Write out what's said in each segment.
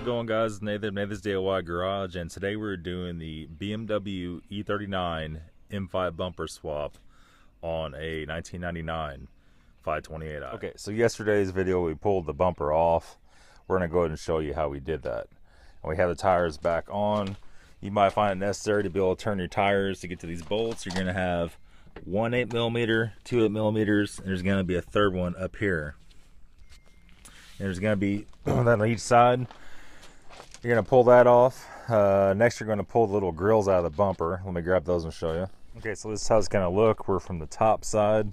going, guys? Nathan's DIY Garage, and today we're doing the BMW E39 M5 bumper swap on a 1999 528i. Okay, so yesterday's video we pulled the bumper off. We're going to go ahead and show you how we did that. And we have the tires back on. You might find it necessary to be able to turn your tires to get to these bolts. You're going to have one 8mm, two 8mm, and there's going to be a third one up here. And there's going to be that on each side. You're going to pull that off. Next, you're going to pull the little grills out of the bumper. Let me grab those and show you. Okay, so this is how it's going to look. We're from the top side.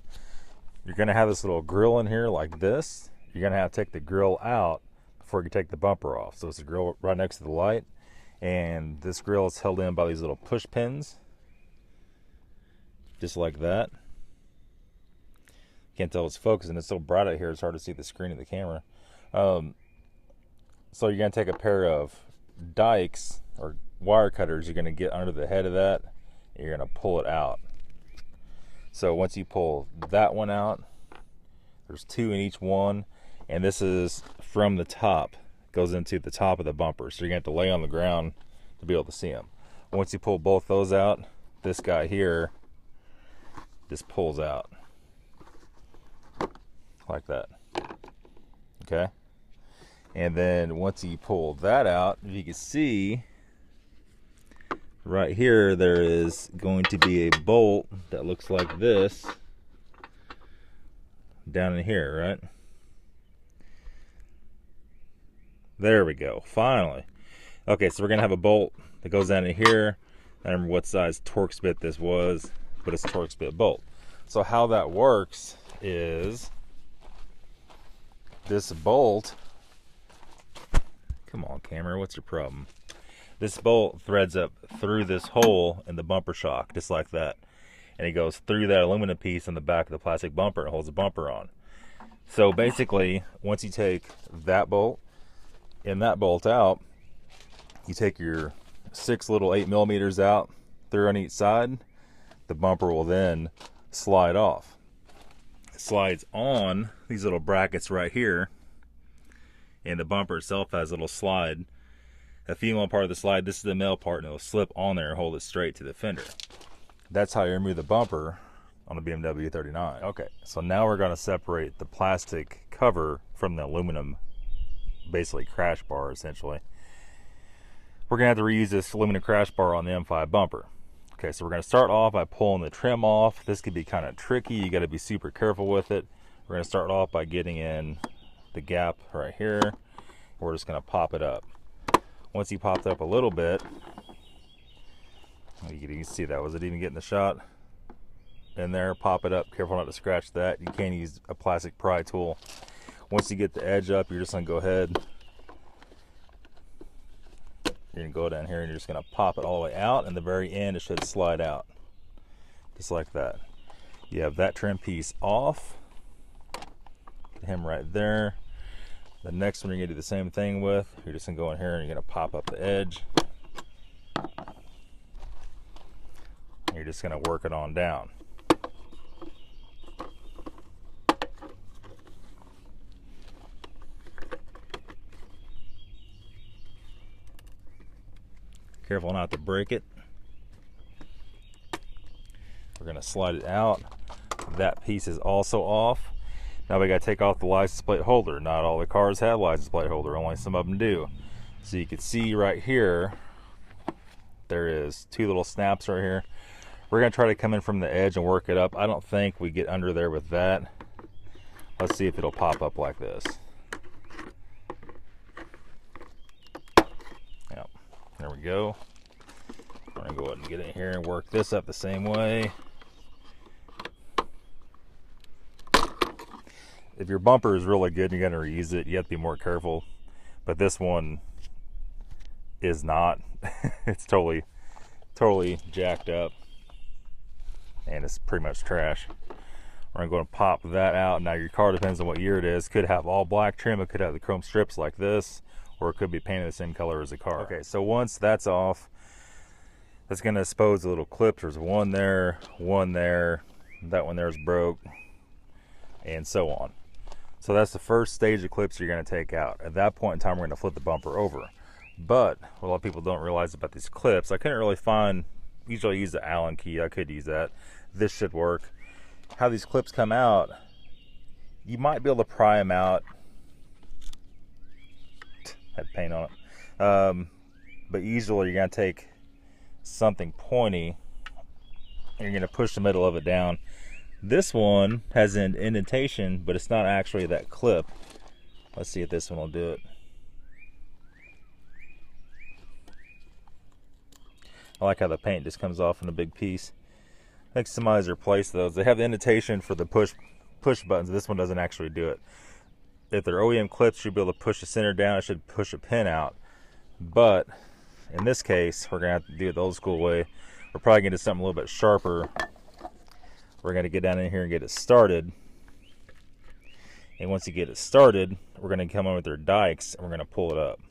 You're going to have this little grill in here like this. You're going to have to take the grill out before you take the bumper off. So it's a grill right next to the light. And this grill is held in by these little push pins. Just like that. Can't tell it's focusing. It's so bright out here, it's hard to see the screen of the camera. So you're going to take a pair of dikes or wire cutters. You're going to get under the head of that, and you're going to pull it out. So once you pull that one out, there's two in each one, and this is from the top, goes into the top of the bumper. So you're going to have to lay on the ground to be able to see them. Once you pull both those out, this guy here just pulls out like that. Okay. And then once you pull that out, if you can see right here, there is going to be a bolt that looks like this down in here, right? There we go, finally. Okay, so we're gonna have a bolt that goes down in here. I don't remember what size Torx bit this was, but it's a Torx bit bolt. So how that works is this bolt, come on camera, what's your problem? This bolt threads up through this hole in the bumper shock, just like that. And it goes through that aluminum piece in the back of the plastic bumper and holds the bumper on. So basically, once you take that bolt and that bolt out, you take your 6 little 8mm out, 3 on each side, the bumper will then slide off. It slides on these little brackets right here, and the bumper itself has a little slide. The female part of the slide, this is the male part, and it'll slip on there and hold it straight to the fender. That's how you remove the bumper on the BMW E39. Okay, so now we're going to separate the plastic cover from the aluminum, basically crash bar essentially. We're going to have to reuse this aluminum crash bar on the M5 bumper. Okay, so we're going to start off by pulling the trim off. This could be kind of tricky. You got to be super careful with it. We're going to start off by getting in the gap right here. We're just going to pop it up. Once you popped up a little bit, you can see that. Was it even getting the shot in there? Pop it up. Careful not to scratch that. You can't use a plastic pry tool. Once you get the edge up, you're just going to go ahead. You're going to go down here and you're just going to pop it all the way out, and the very end it should slide out. Just like that. You have that trim piece off. Get him right there. The next one you're going to do the same thing with. You're just going to go in here and you're going to pop up the edge. You're just going to work it on down. Careful not to break it. We're going to slide it out. That piece is also off. Now we got to take off the license plate holder. Not all the cars have license plate holder, only some of them do. So you can see right here, there is 2 little snaps right here. We're going to try to come in from the edge and work it up. I don't think we get under there with that. Let's see if it'll pop up like this. Yep, there we go. We're going to go ahead and get in here and work this up the same way. If your bumper is really good and you're going to reuse it, you have to be more careful. But this one is not. It's totally jacked up. And it's pretty much trash. We're going to pop that out. Now your car, depends on what year it is, could have all black trim. It could have the chrome strips like this, or it could be painted the same color as the car. Okay, so once that's off, that's going to expose the little clips. There's one there, that one there is broke, and so on. So that's the first stage of clips you're going to take out. At that point in time, we're going to flip the bumper over. But what a lot of people don't realize about these clips, I couldn't really find, usually I use the Allen key, I could use that. This should work. How these clips come out, you might be able to pry them out. Had paint on it. But usually you're going to take something pointy and you're going to push the middle of it down. This one has an indentation, but it's not actually that clip. Let's see if this one will do it. I like how the paint just comes off in a big piece. I think somebody's replaced those. They have the indentation for the push buttons. This one doesn't actually do it. If they're OEM clips, you'll be able to push the center down. It should push a pin out. But in this case, we're going to have to do it the old school way. We're probably going to do something a little bit sharper. We're going to get down in here and get it started. And once you get it started, we're going to come in with our dikes and we're going to pull it up.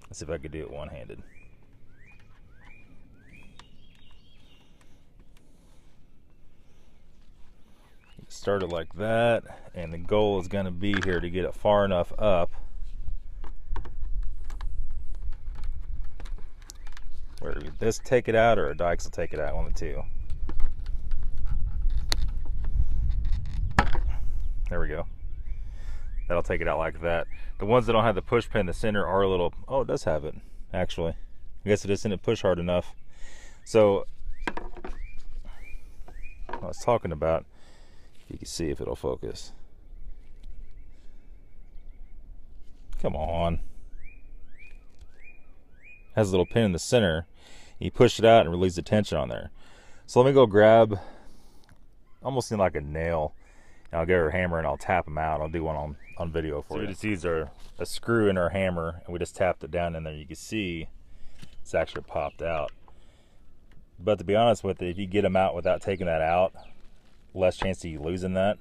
Let's see if I could do it one-handed. Start it like that, and the goal is going to be here to get it far enough up where this take it out or a dikes will take it out, one of the two. There we go. That'll take it out like that. The ones that don't have the push pin in the center are a little, oh, it does have it actually. I guess it just didn't push hard enough. So I was talking about, you can see if it'll focus. Come on. Has a little pin in the center. You push it out and release the tension on there. So let me go grab, almost like a nail. And I'll get our hammer and I'll tap them out. I'll do one on video for you. So we just used a screw in our hammer and we just tapped it down in there. You can see it's actually popped out. But to be honest with you, if you get them out without taking that out, less chance of you losing that,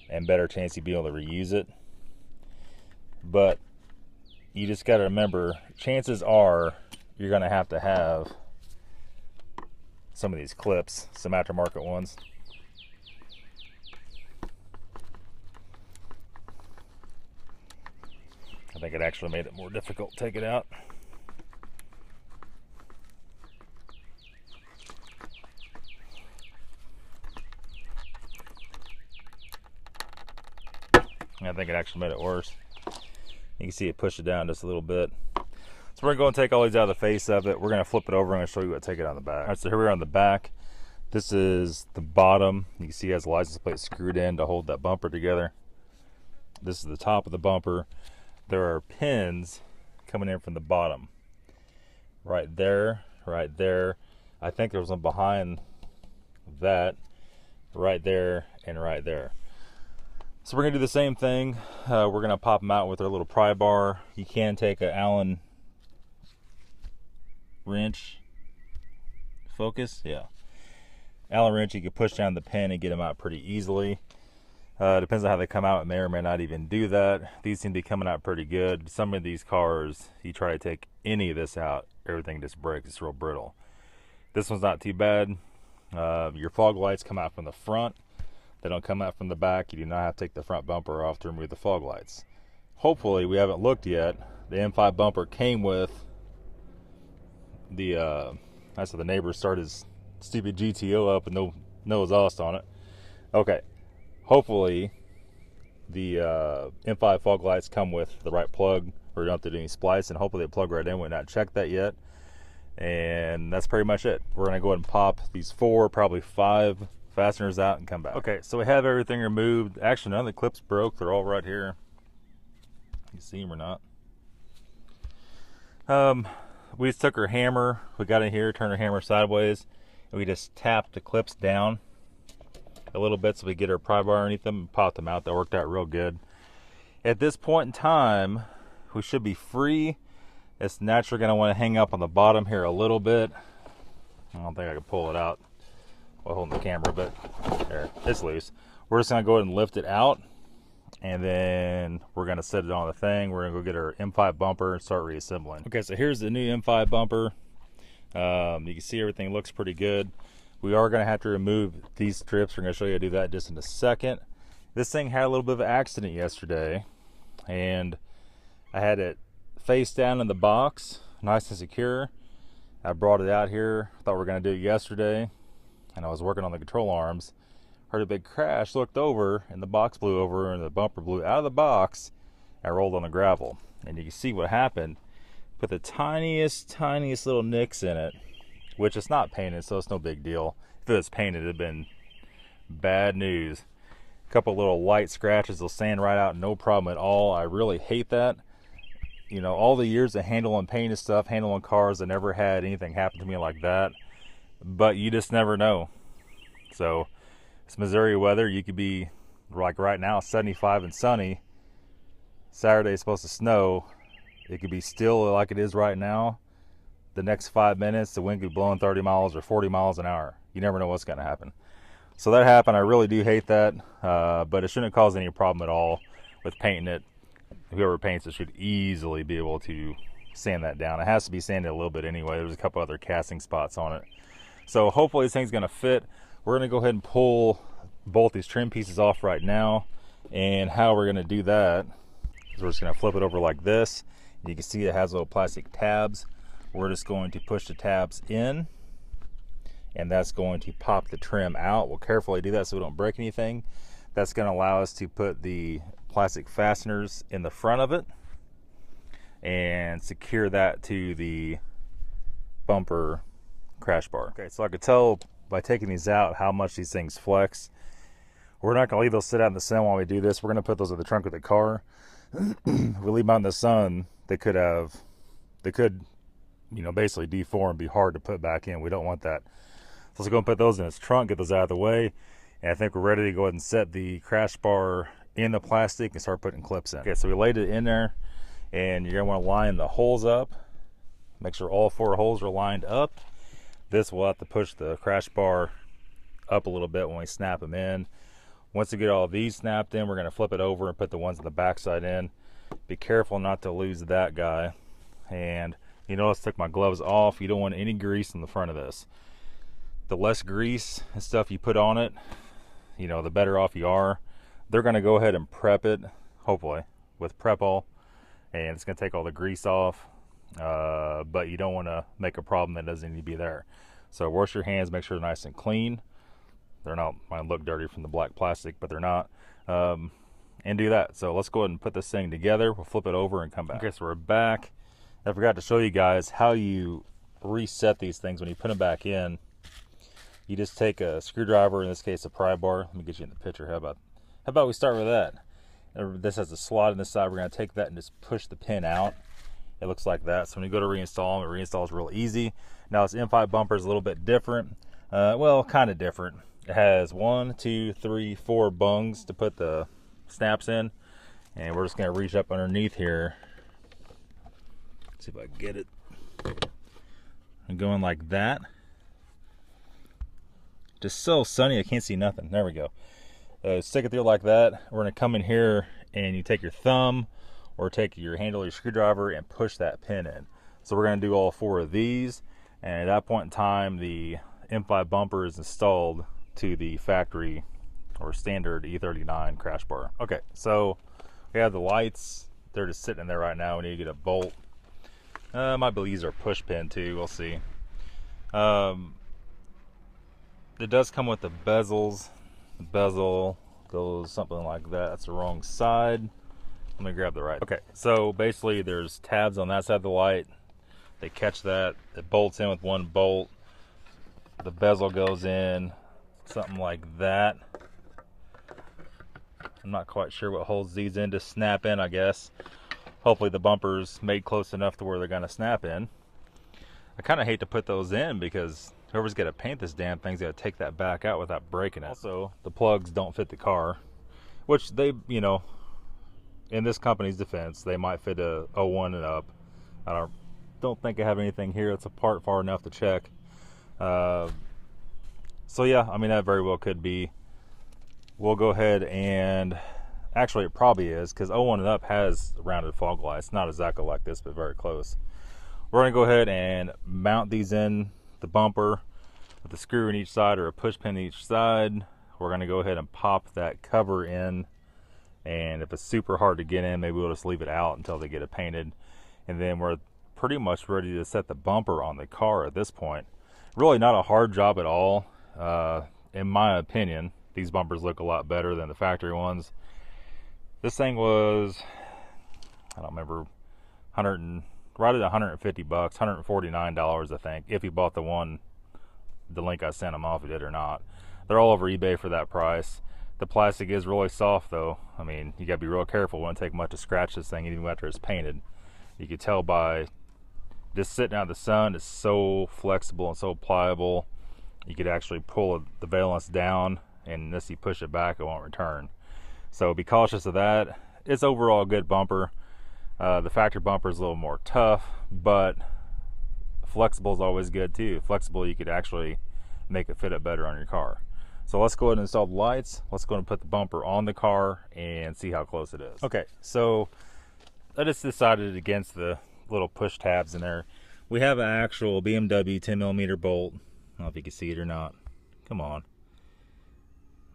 and better chance of being able to reuse it. But you just got to remember, chances are you're going to have some of these clips, some aftermarket ones. I think it actually made it more difficult to take it out. I think it actually made it worse. You can see it push it down just a little bit. So we're going to go and take all these out of the face of it. We're going to flip it over and show you what to take it on the back. All right, so here we are on the back. This is the bottom. You can see it has the license plate screwed in to hold that bumper together. This is the top of the bumper. There are pins coming in from the bottom. Right there, right there. I think there was one behind that, right there, and right there. So we're going to do the same thing. We're going to pop them out with our little pry bar. You can take an Allen wrench. Focus? Yeah. Allen wrench, you can push down the pin and get them out pretty easily. Depends on how they come out. It may or may not even do that. These seem to be coming out pretty good. Some of these cars, you try to take any of this out, everything just breaks. It's real brittle. This one's not too bad. Your fog lights come out from the front. They don't come out from the back. You do not have to take the front bumper off to remove the fog lights. Hopefully, we haven't looked yet. The M5 bumper came with the, that's what the neighbor started his stupid GTO up and no exhaust on it. Okay, hopefully the M5 fog lights come with the right plug, or you don't have to do any splice, and hopefully they plug right in. We've not checked that yet. And that's pretty much it. We're gonna go ahead and pop these 4, probably 5 fasteners out and come back. Okay, so we have everything removed. Actually, none of the clips broke. They're all right here. You can see them or not. We just took our hammer. We got in here, turned our hammer sideways, and we just tapped the clips down a little bit so we get our pry bar underneath them and pop them out. That worked out real good. At this point in time, we should be free. It's naturally going to want to hang up on the bottom here a little bit. I don't think I can pull it out while holding the camera, but there, it's loose. We're just going to go ahead and lift it out, and then we're going to set it on the thing. We're going to go get our M5 bumper and start reassembling. Okay, so here's the new M5 bumper. You can see everything looks pretty good. We are going to have to remove these strips. We're going to show you how to do that just in a second. This thing had a little bit of an accident yesterday, and I had it face down in the box, nice and secure. I brought it out here, thought we were going to do it yesterday, and I was working on the control arms. Heard a big crash, looked over, and the box blew over, and the bumper blew out of the box. I rolled on the gravel, and you can see what happened. Put the tiniest little nicks in it, which it's not painted, so it's no big deal. If it was painted, it'd have been bad news. A couple little light scratches, they'll sand right out, no problem at all. I really hate that. You know, all the years of handling painted stuff, handling cars, I never had anything happen to me like that. But you just never know. So it's Missouri weather. You could be like right now, 75 and sunny. Saturday is supposed to snow. It could be still like it is right now. The next 5 minutes, the wind could be blowing 30 miles or 40 miles an hour. You never know what's going to happen. So that happened. I really do hate that. But it shouldn't cause any problem at all with painting it. Whoever paints it should easily be able to sand that down. It has to be sanded a little bit anyway. There's a couple other casting spots on it. So hopefully this thing's going to fit. We're going to go ahead and pull both these trim pieces off right now. And how we're going to do that is we're just going to flip it over like this. You can see it has little plastic tabs. We're just going to push the tabs in, and that's going to pop the trim out. We'll carefully do that so we don't break anything. That's going to allow us to put the plastic fasteners in the front of it and secure that to the bumper crash bar. Okay, so I could tell by taking these out how much these things flex. We're not going to leave those sit out in the sun while we do this. We're going to put those in the trunk of the car. If we leave them out in the sun, they could, you know, basically deform, be hard to put back in. We don't want that. So let's go and put those in its trunk, get those out of the way. And I think we're ready to go ahead and set the crash bar in the plastic and start putting clips in. Okay, so we laid it in there, and you're gonna want to line the holes up. Make sure all 4 holes are lined up. This will have to push the crash bar up a little bit when we snap them in. Once we get all these snapped in, we're gonna flip it over and put the ones on the back side in. Be careful not to lose that guy. And you notice I took my gloves off. You don't want any grease in the front of this. The less grease and stuff you put on it, you know, the better off you are. They're going to go ahead and prep it, hopefully, with Prep-All, and it's going to take all the grease off, but you don't want to make a problem that doesn't need to be there. So wash your hands, make sure they're nice and clean. They're not, might look dirty from the black plastic, but they're not. And do that. So let's go ahead and put this thing together. We'll flip it over and come back. Okay, so we're back. I forgot to show you guys how you reset these things when you put them back in. You just take a screwdriver, in this case a pry bar. Let me get you in the picture. How about we start with that? This has a slot in the side. We're going to take that and just push the pin out. It looks like that. So when you go to reinstall them, it reinstalls real easy. Now this M5 bumper is a little bit different. Well, kind of different. It has 1, 2, 3, 4 bungs to put the snaps in, and we're just going to reach up underneath here. See if I can get it. I'm going like that. Just so sunny, I can't see nothing. There we go. Stick it there like that. We're going to come in here, and you take your thumb or take your handle or your screwdriver and push that pin in. So we're going to do all 4 of these, and at that point in time, the M5 bumper is installed to the factory or standard E39 crash bar. Okay, so we have the lights. They're just sitting in there right now. We need to get a bolt. Might be use our push pin too. We'll see. It does come with the bezels. The bezel goes something like that. That's the wrong side. Let me grab the right. Okay, so basically there's tabs on that side of the light. They catch that. It bolts in with 1 bolt. The bezel goes in something like that. I'm not quite sure what holds these in to snap in, I guess. Hopefully the bumper's made close enough to where they're going to snap in. I kind of hate to put those in because whoever's going to paint this damn thing's got to take that back out without breaking it. Also, the plugs don't fit the car, which they, you know, in this company's defense, they might fit a 01 and up. I don't think I have anything here that's apart far enough to check. So yeah, I mean, that very well could be. We'll go ahead and, actually it probably is, because 01 and up has rounded fog lights. Not exactly like this, but very close. We're going to go ahead and mount these in the bumper with a screw in each side or a push pin each side. We're going to go ahead and pop that cover in And if it's super hard to get in, maybe we'll just leave it out until they get it painted. And then we're pretty much ready to set the bumper on the car at this point. Really not a hard job at all. In my opinion, these bumpers look a lot better than the factory ones. This thing was, I don't remember, right at 150 bucks, $149 I think, if you bought the link I sent them off, if you did or not. They're all over eBay for that price. The plastic is really soft though. I mean, you gotta be real careful. It wouldn't take much to scratch this thing even after it's painted. You could tell by just sitting out in the sun, it's so flexible and so pliable. You could actually pull the valence down, and unless you push it back, it won't return. So be cautious of that. It's overall a good bumper. The factory bumper is a little more tough, but flexible is always good too. Flexible, you could actually make it fit up better on your car. So let's go ahead and install the lights. Let's go and put the bumper on the car and see how close it is. Okay, so I just decided against the little push tabs in there. We have an actual BMW 10mm bolt. I don't know if you can see it or not. Come on.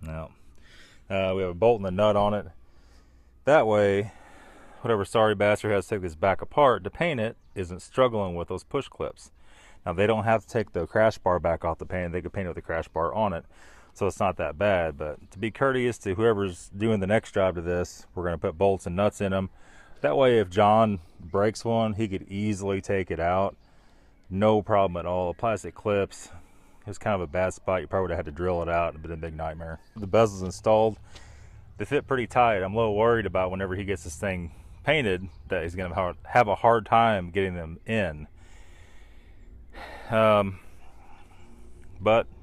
No. We have a bolt and a nut on it. That way, whatever sorry bastard has to take this back apart to paint it isn't struggling with those push clips. Now, they don't have to take the crash bar back off the paint. They can paint it with the crash bar on it. So it's not that bad. But to be courteous to whoever's doing the next job to this, we're going to put bolts and nuts in them. That way, if John breaks one, he could easily take it out. No problem at all. Plastic clips. It was kind of a bad spot. You probably would have had to drill it out. It'd been a big nightmare. The bezels installed. They fit pretty tight. I'm a little worried about whenever he gets this thing painted that he's going to have a hard time getting them in. But,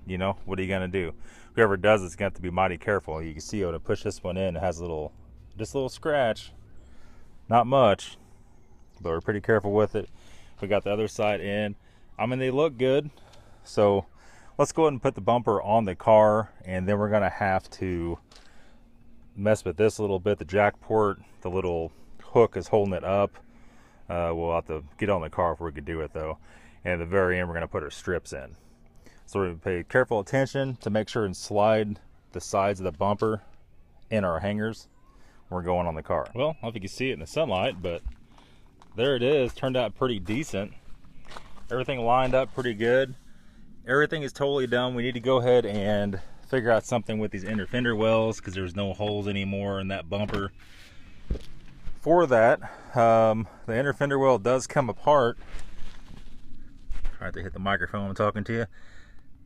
you know, what are you going to do? Whoever does it's going to have to be mighty careful. You can see when I push this one in, it has just a little scratch. Not much, but we're pretty careful with it. We got the other side in. I mean, they look good. So let's go ahead and put the bumper on the car, and then we're going to have to mess with this a little bit. The jack port, the little hook is holding it up. We'll have to get on the car before we can do it though. And at the very end, we're going to put our strips in. So we're going to pay careful attention to make sure and slide the sides of the bumper in our hangers. We're going on the car. Well, I don't know if you can see it in the sunlight, but there it is. Turned out pretty decent. Everything lined up pretty good. Everything is totally done. We need to go ahead and figure out something with these inner fender wells because there's no holes anymore in that bumper. For that, the inner fender well does come apart. Try to hit the microphone when I'm talking to you.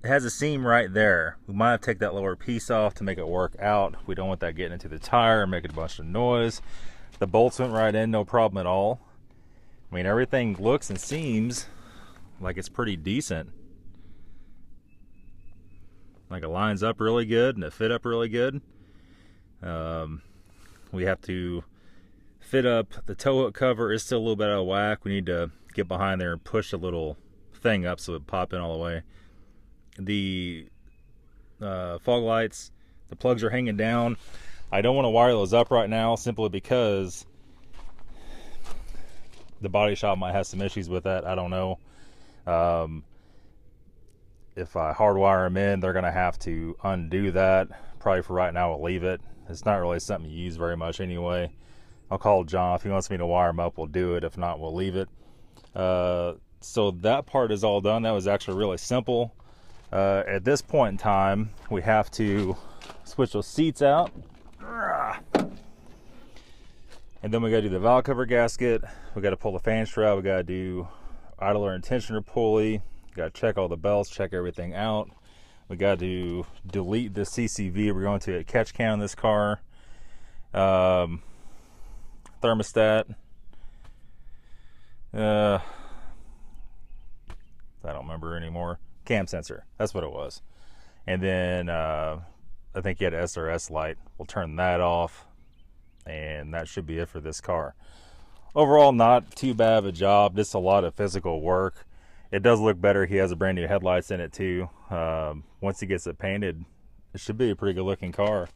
It has a seam right there. We might have to take that lower piece off to make it work out. We don't want that getting into the tire and making a bunch of noise. The bolts went right in, no problem at all. I mean, everything looks and seems like it's pretty decent. Like it lines up really good and it fit up really good. We have to fit up the tow hook cover. Is still a little bit out of whack. We need to get behind there and push a little thing up so it pop in all the way. The fog lights, the plugs are hanging down. I don't want to wire those up right now simply because the body shop might have some issues with that. I don't know. If I hardwire them in, they're going to have to undo that. Probably for right now, we'll leave it. It's not really something you use very much anyway. I'll call John. If he wants me to wire them up, we'll do it. If not, we'll leave it. So that part is all done. That was actually really simple. At this point in time, we have to switch those seats out. And then we got to do the valve cover gasket. We got to pull the fan strap. We got to do idler and tensioner pulley. Got to check all the belts, check everything out. We got to delete the CCV. We're going to a catch can on this car. Thermostat. I don't remember anymore. Cam sensor. That's what it was. And then I think you had an SRS light. We'll turn that off. And that should be it for this car. Overall, not too bad of a job. Just a lot of physical work. It does look better. He has a brand new headlights in it too. Once he gets it painted, it should be a pretty good looking car.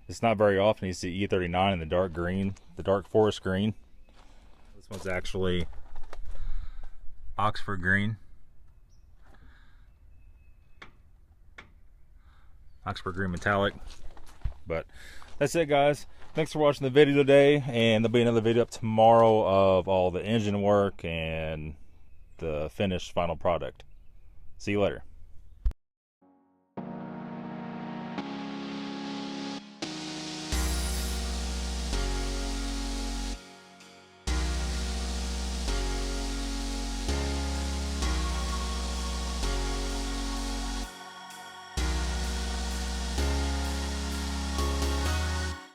It's not very often you see E39 in the dark green, the dark forest green. This one's actually Oxford green. Oxford green metallic. But that's it, guys. Thanks for watching the video today, and there'll be another video up tomorrow of all the engine work and the finished final product. See you later.